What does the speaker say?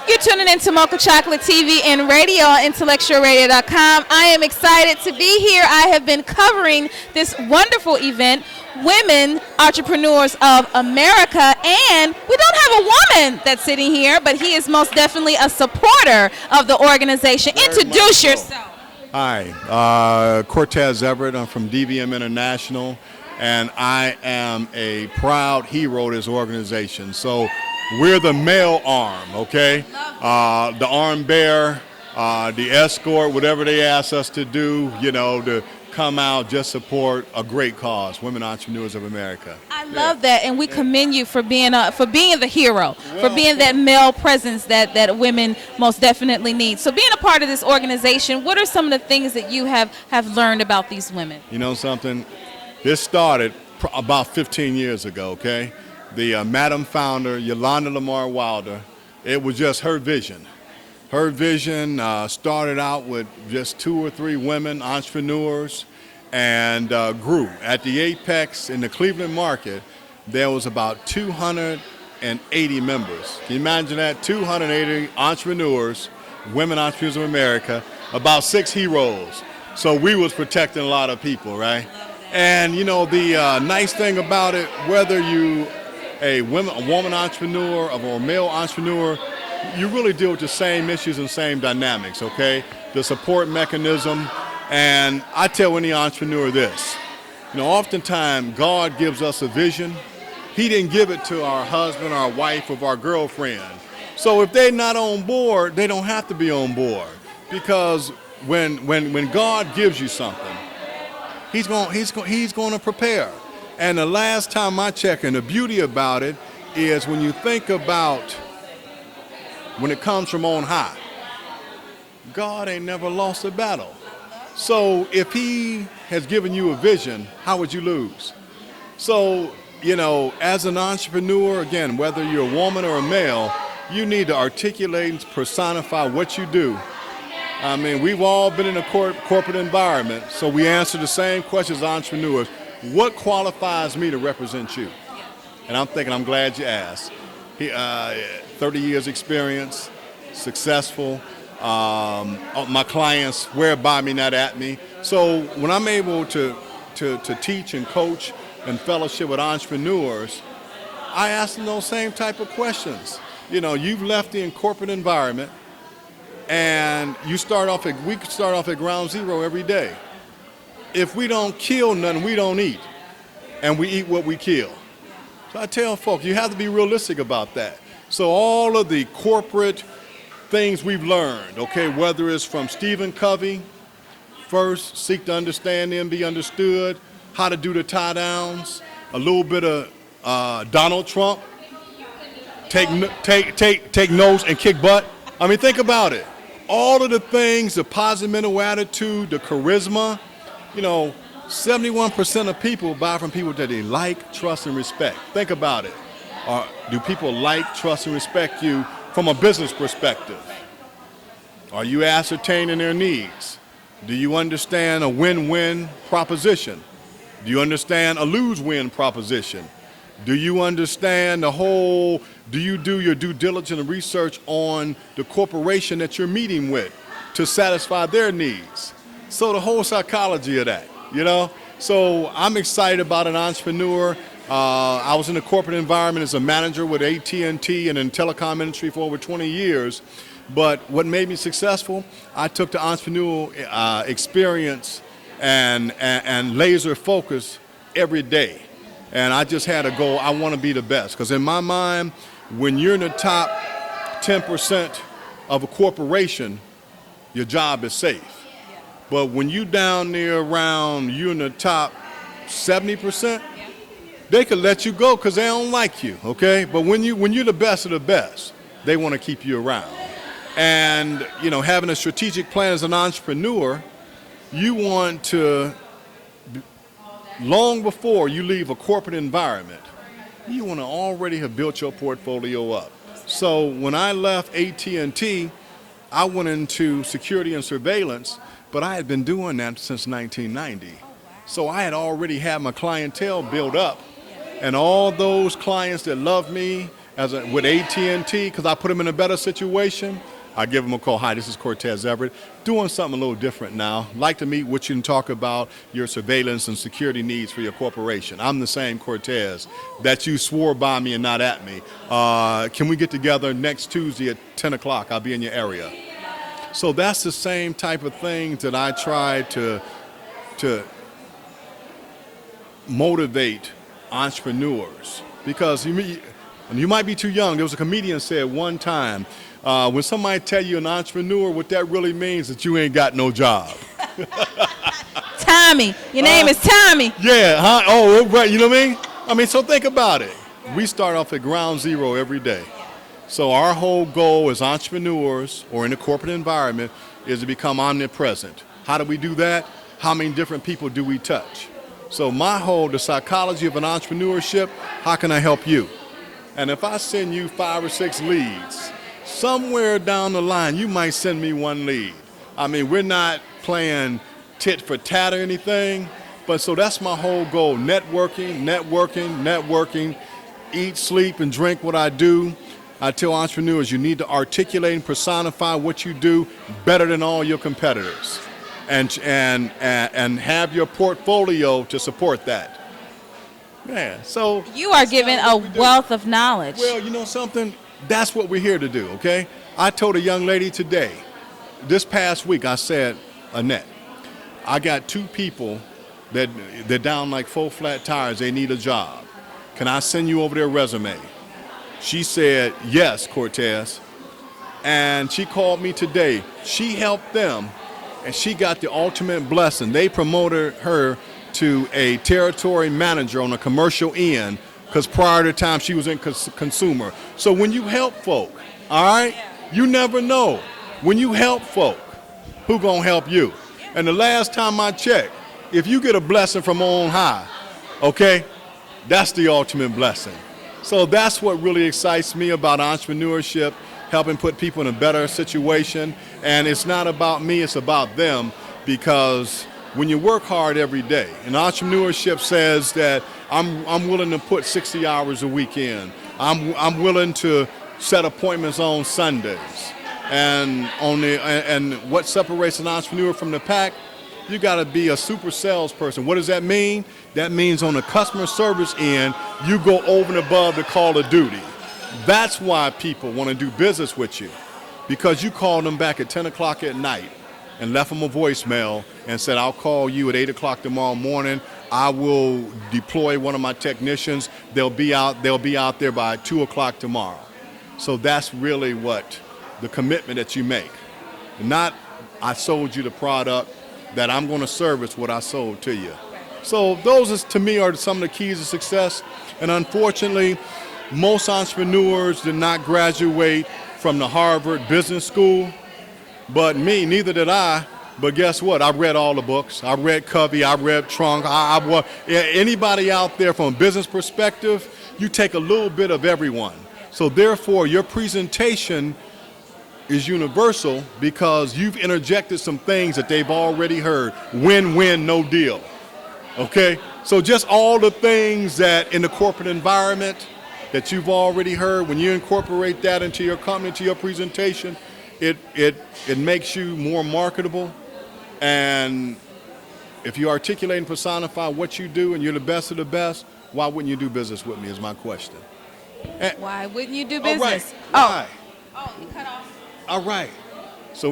You're tuning into Mocha Chocolate TV and radio on intellectualradio.com. I am excited to be here. I have been covering this wonderful event, Women Entrepreneurs of America, and we don't have a woman that's sitting here, but he is most definitely a supporter of the organization. Introduce yourself. Hi, Cortez Everett. I'm from DVM International, and I am a proud hero of this organization. So we're the male arm, okay? The arm bearer, the escort, whatever they ask us to do, to come out, just support a great cause, Women Entrepreneurs of America. I love that, and we commend you for being the hero, for being that male presence that women most definitely need. So being a part of this organization, what are some of the things that you have learned about these women? You know something? This started about 15 years ago, okay? The Madam Founder, Yolanda Lamar Wilder, it was just her vision. Her vision started out with just 2 or 3 women entrepreneurs and grew. At the apex in the Cleveland market, there was about 280 members. Can you imagine that? 280 entrepreneurs, Women Entrepreneurs of America, about 6 heroes. So we was protecting a lot of people, right? And the nice thing about it, whether you a woman entrepreneur or a male entrepreneur, you really deal with the same issues and same dynamics, okay? The support mechanism, and I tell any entrepreneur this, oftentimes God gives us a vision. He didn't give it to our husband, our wife, or our girlfriend. So if they're not on board, they don't have to be on board, because when God gives you something, He's going to prepare. And the last time I checked, and the beauty about it is when you think about when it comes from on high, God ain't never lost a battle. So if He has given you a vision, how would you lose? So, as an entrepreneur, again, whether you're a woman or a male, you need to articulate and personify what you do. I mean, we've all been in a corporate environment, so we answer the same questions as entrepreneurs. What qualifies me to represent you? And I'm glad you asked. 30 years experience, successful. My clients swear by me, not at me. So when I'm able to teach and coach and fellowship with entrepreneurs, I ask them those same type of questions. You've left the corporate environment, and we start off at ground zero every day. If we don't kill nothing, we don't eat, and we eat what we kill. So I tell folks, you have to be realistic about that. So all of the corporate things we've learned, okay, whether it's from Stephen Covey, first seek to understand and be understood, how to do the tie downs, a little bit of Donald Trump, take notes and kick butt. I mean, think about it. All of the things, the positive mental attitude, the charisma, 71% of people buy from people that they like, trust, and respect. Think about it. Do people like, trust, and respect you from a business perspective? Are you ascertaining their needs? Do you understand a win-win proposition? Do you understand a lose-win proposition? Do you understand do you do your due diligence and research on the corporation that you're meeting with to satisfy their needs? So the whole psychology of that, So I'm excited about an entrepreneur. I was in the corporate environment as a manager with AT&T and in the telecom industry for over 20 years. But what made me successful, I took the entrepreneurial experience and laser focus every day. And I just had a goal, I want to be the best. Because in my mind, when you're in the top 10% of a corporation, your job is safe. But when you down there around, you're in the top 70%, they could let you go because they don't like you, okay? But when you're the best of the best, they want to keep you around. And, having a strategic plan as an entrepreneur, you want to, long before you leave a corporate environment, you want to already have built your portfolio up. So when I left AT&T, I went into security and surveillance, but I had been doing that since 1990. So I had already had my clientele built up, and all those clients that loved me with AT&T, because I put them in a better situation. I give them a call. Hi, this is Cortez Everett. Doing something a little different now. Like to meet with you and talk about your surveillance and security needs for your corporation. I'm the same Cortez that you swore by me and not at me. Can we get together next Tuesday at 10 o'clock? I'll be in your area. So that's the same type of things that I try to motivate entrepreneurs. Because you might be too young. There was a comedian said one time, when somebody tell you an entrepreneur, what that really means is that you ain't got no job. Tommy. Your name is Tommy. Yeah. Huh? Oh, right. You know what I mean? I mean, so think about it. We start off at ground zero every day. So our whole goal as entrepreneurs or in the corporate environment is to become omnipresent. How do we do that? How many different people do we touch? So the psychology of an entrepreneurship, how can I help you? And if I send you 5 or 6 leads, somewhere down the line, you might send me 1 lead. I mean, we're not playing tit for tat or anything, but so that's my whole goal. Networking, networking, networking, eat, sleep, and drink what I do. I tell entrepreneurs you need to articulate and personify what you do better than all your competitors and have your portfolio to support that. Yeah, so you are giving a wealth of knowledge. Well, you know something? That's what we're here to do, okay? I told a young lady today, this past week, I said, Annette, I got 2 people that they're down like 4 flat tires. They need a job. Can I send you over their resume? She said, yes, Cortez. And she called me today. She helped them, and she got the ultimate blessing. They promoted her to a territory manager on a commercial end, because prior to the time she was in consumer. So when you help folk, all right, you never know. When you help folk, who gonna help you? And the last time I checked, if you get a blessing from on high, okay, that's the ultimate blessing. So that's what really excites me about entrepreneurship, helping put people in a better situation. And it's not about me, it's about them, because when you work hard every day, and entrepreneurship says that I'm willing to put 60 hours a week in. I'm willing to set appointments on Sundays. And what separates an entrepreneur from the pack, you got to be a super salesperson. What does that mean? That means on the customer service end, you go over and above the call of duty. That's why people want to do business with you, because you called them back at 10 o'clock at night and left them a voicemail and said, I'll call you at 8 o'clock tomorrow morning. I will deploy one of my technicians. They'll be out there by 2 o'clock tomorrow. So that's really what the commitment that you make. Not I sold you the product, that I'm going to service what I sold to you. So those, to me, are some of the keys to success. And unfortunately, most entrepreneurs did not graduate from the Harvard Business School. But me, neither did I. But guess what? I read all the books. I read Covey. I read Trunk. Anybody out there from a business perspective, you take a little bit of everyone. So therefore, your presentation is universal because you've interjected some things that they've already heard. Win-win, no deal. Okay? So just all the things that in the corporate environment that you've already heard, when you incorporate that into your company, into your presentation, it makes you more marketable. And if you articulate and personify what you do and you're the best of the best, why wouldn't you do business with me is my question. Why wouldn't you do business? All right. Oh, you cut off. All right. So